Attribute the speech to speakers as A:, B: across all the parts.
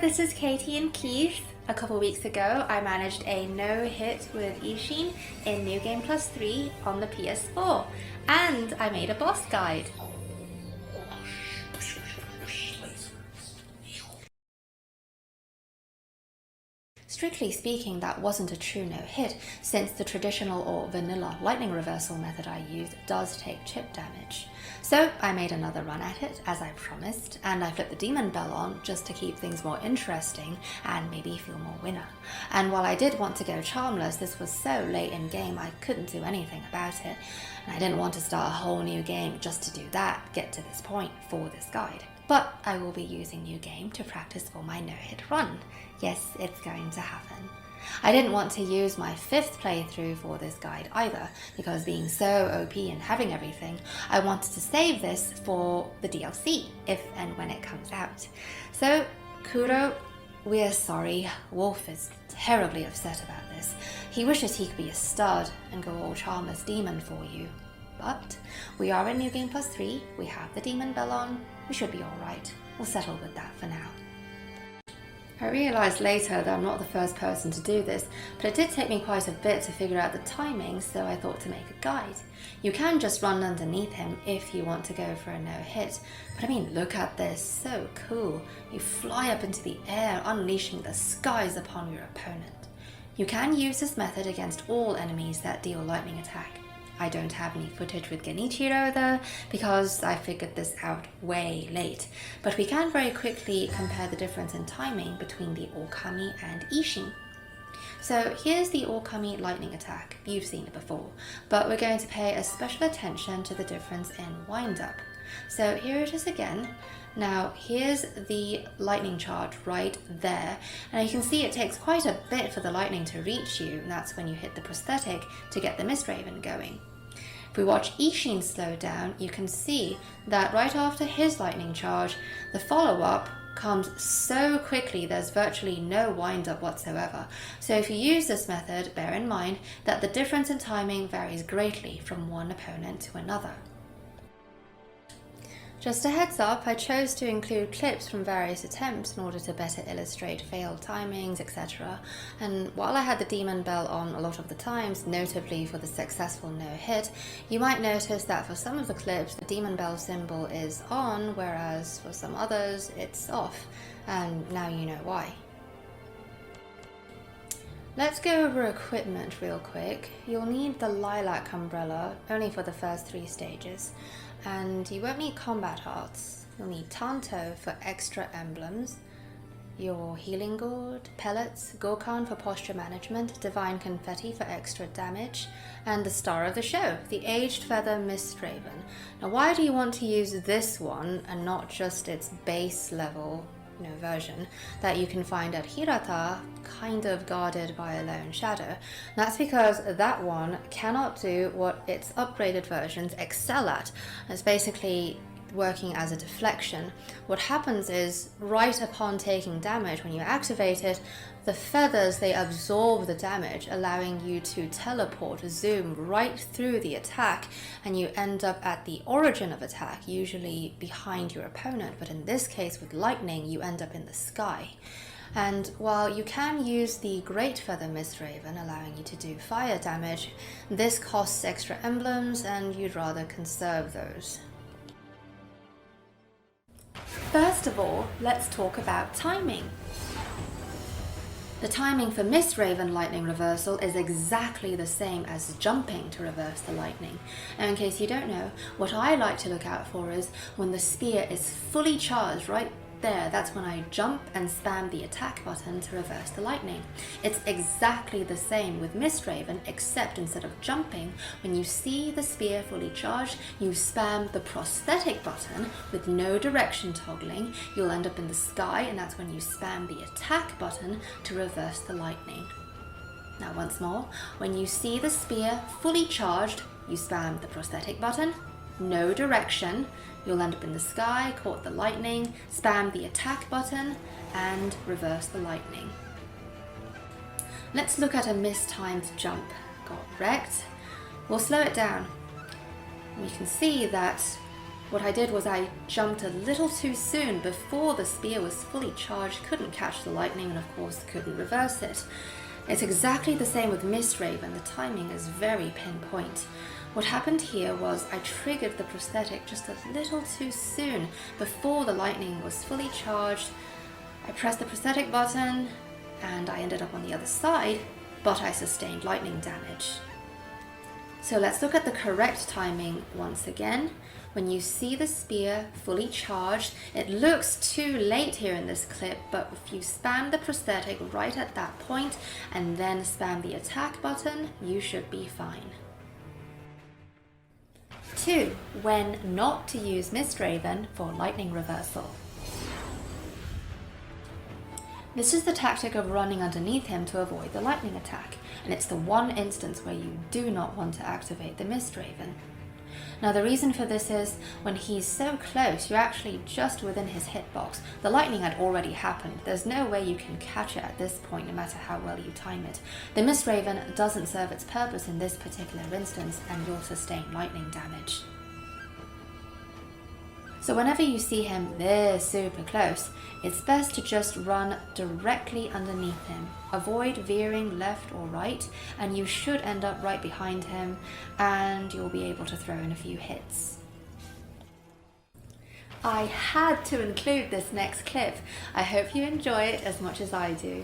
A: this is Katie and Keith. A couple weeks ago, I managed a no-hit with Isshin in No-Dmg on the PS4, and I made a boss guide. Strictly speaking, that wasn't a true no-hit, since the traditional or vanilla lightning reversal method I used does take chip damage. So I made another run at it, as I promised, and I flipped the demon bell on just to keep things more interesting and maybe feel more winner. And while I did want to go charmless, this was so late in game I couldn't do anything about it, and I didn't want to start a whole new game just to do that, get to this point for this guide. But I will be using New Game to practice for my no-hit run. Yes, it's going to happen. I didn't want to use my 5th playthrough for this guide either, because being so OP and having everything, I wanted to save this for the DLC, if and when it comes out. So, Kuro, we're sorry. Wolf is terribly upset about this. He wishes he could be a stud and go all charmless demon for you. But we are in No-Dmg+3, we have the demon bell on, we should be alright. We'll settle with that for now. I realised later that I'm not the first person to do this, but it did take me quite a bit to figure out the timing, so I thought to make a guide. You can just run underneath him if you want to go for a no-hit, but I mean, look at this, so cool. You fly up into the air, unleashing the skies upon your opponent. You can use this method against all enemies that deal lightning attack. I don't have any footage with Genichiro though, because I figured this out way late, but we can very quickly compare the difference in timing between the Okami and Isshin. So here's the Okami lightning attack. You've seen it before, but we're going to pay a special attention to the difference in wind-up. So here it is again. Now here's the lightning charge right there, and you can see it takes quite a bit for the lightning to reach you, and that's when you hit the prosthetic to get the Mist Raven going. If we watch Isshin slow down, you can see that right after his lightning charge, the follow-up comes so quickly there's virtually no wind-up whatsoever. So if you use this method, bear in mind that the difference in timing varies greatly from one opponent to another. Just a heads up, I chose to include clips from various attempts in order to better illustrate failed timings, etc. And while I had the demon bell on a lot of the times, notably for the successful no-hit, you might notice that for some of the clips the demon bell symbol is on, whereas for some others it's off, and now you know why. Let's go over equipment real quick. You'll need the lilac umbrella, only for the first 3 stages. And you won't need combat hearts. You'll need Tanto for extra emblems, your healing gourd, pellets, Gorkan for posture management, divine confetti for extra damage, and the star of the show, the aged feather Mist Raven. Now why do you want to use this one and not just its base level version that you can find at Hirata, kind of guarded by a lone shadow? That's because that one cannot do what its upgraded versions excel at. It's basically working as a deflection. What happens is, right upon taking damage, when you activate it, the feathers, they absorb the damage, allowing you to teleport, zoom right through the attack, and you end up at the origin of attack, usually behind your opponent, but in this case with lightning you end up in the sky. And while you can use the Great Feather Mist Raven, allowing you to do fire damage, this costs extra emblems and you'd rather conserve those. First of all, let's talk about timing. The timing for Mist Raven lightning reversal is exactly the same as jumping to reverse the lightning. And in case you don't know, what I like to look out for is when the spear is fully charged right there, that's when I jump and spam the attack button to reverse the lightning. It's exactly the same with Mist Raven, except instead of jumping, when you see the spear fully charged, you spam the prosthetic button with no direction toggling. You'll end up in the sky, and that's when you spam the attack button to reverse the lightning. Now once more, when you see the spear fully charged, you spam the prosthetic button, no direction, you'll end up in the sky, caught the lightning, spam the attack button, and reverse the lightning. Let's look at a mistimed jump. Got wrecked. We'll slow it down. We can see that What I did was I jumped a little too soon before the spear was fully charged, couldn't catch the lightning, and of course couldn't reverse it. It's exactly the same with Mistraven, the timing is very pinpoint. What happened here was I triggered the prosthetic just a little too soon before the lightning was fully charged. I pressed the prosthetic button and I ended up on the other side, but I sustained lightning damage. So let's look at the correct timing once again. When you see the spear fully charged, it looks too late here in this clip, but if you spam the prosthetic right at that point and then spam the attack button, you should be fine. 2. When not to use Mistraven for lightning reversal. This is the tactic of running underneath him to avoid the lightning attack, and it's the one instance where you do not want to activate the Mistraven. Now the reason for this is, when he's so close, you're actually just within his hitbox. The lightning had already happened. There's no way you can catch it at this point, no matter how well you time it. The Mistraven doesn't serve its purpose in this particular instance, and you'll sustain lightning damage. So whenever you see him this super close, it's best to just run directly underneath him. Avoid veering left or right, and you should end up right behind him, and you'll be able to throw in a few hits. I had to include this next clip. I hope you enjoy it as much as I do.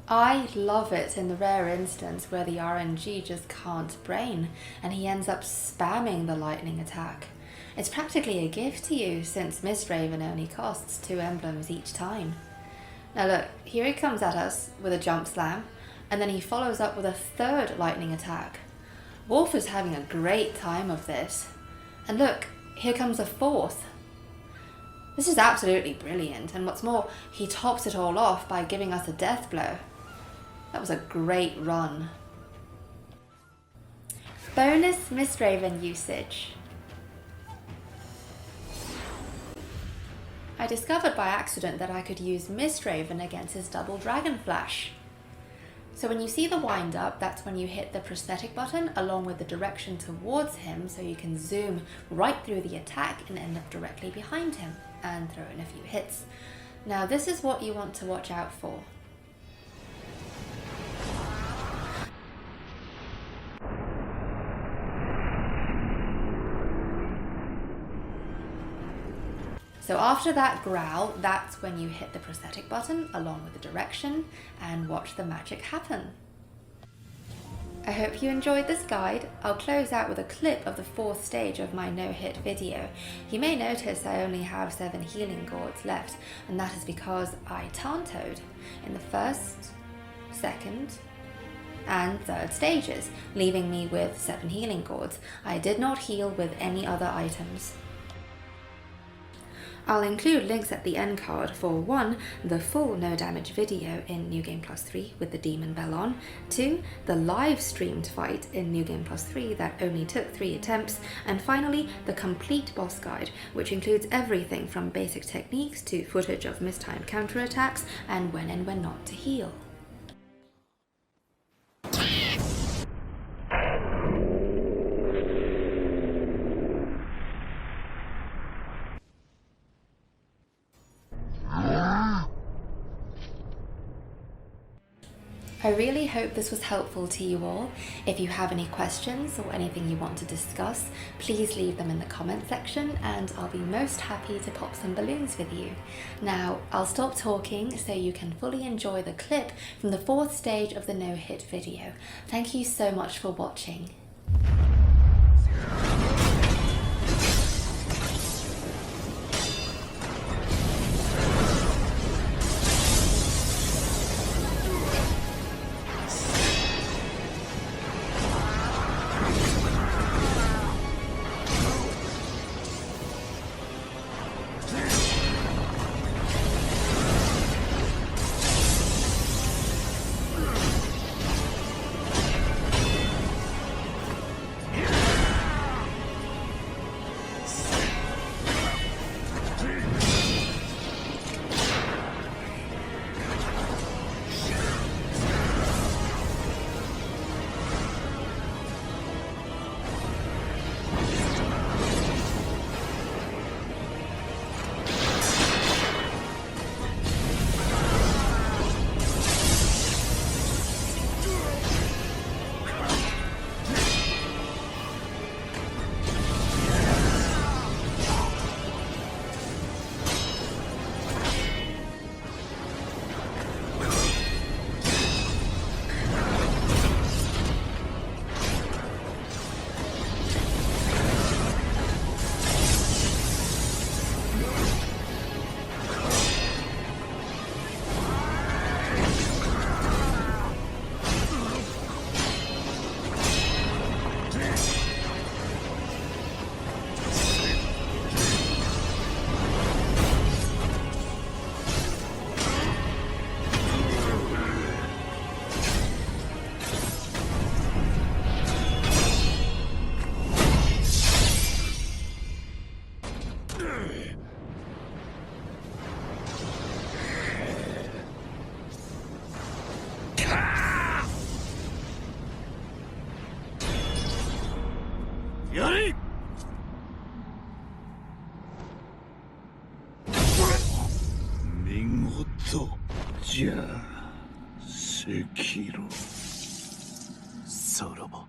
A: I love it in the rare instance where the RNG just can't brain and he ends up spamming the lightning attack. It's practically a gift to you since Mistraven only costs 2 emblems each time. Now look, here he comes at us with a jump slam, and then he follows up with a 3rd lightning attack. Wolf is having a great time of this. And look, here comes a 4th. This is absolutely brilliant, and what's more, he tops it all off by giving us a death blow. That was a great run. Bonus Mistraven usage. I discovered by accident that I could use Mistraven against his double dragon flash. So when you see the wind up, that's when you hit the prosthetic button along with the direction towards him, so you can zoom right through the attack and end up directly behind him and throw in a few hits. Now this is what you want to watch out for. So after that growl, that's when you hit the prosthetic button along with the direction and watch the magic happen. I hope you enjoyed this guide. I'll close out with a clip of the 4th stage of my no-hit video. You may notice I only have 7 healing gourds left, and that is because I tantoed in the 1st, 2nd, and 3rd stages, leaving me with 7 healing gourds. I did not heal with any other items. I'll include links at the end card for 1. The full no-damage video in New-Game+3 with the demon bell on, 2. The live streamed fight in New-Game+3 that only took 3 attempts, and finally the complete boss guide, which includes everything from basic techniques to footage of mistimed counterattacks and when and when not to heal. I really hope this was helpful to you all. If you have any questions or anything you want to discuss, please leave them in the comment section and I'll be most happy to pop some balloons with you. Now, I'll stop talking so you can fully enjoy the clip from the 4th stage of the no-hit video. Thank you so much for watching.
B: やれ。見事じゃ、セキロ。ソロボ。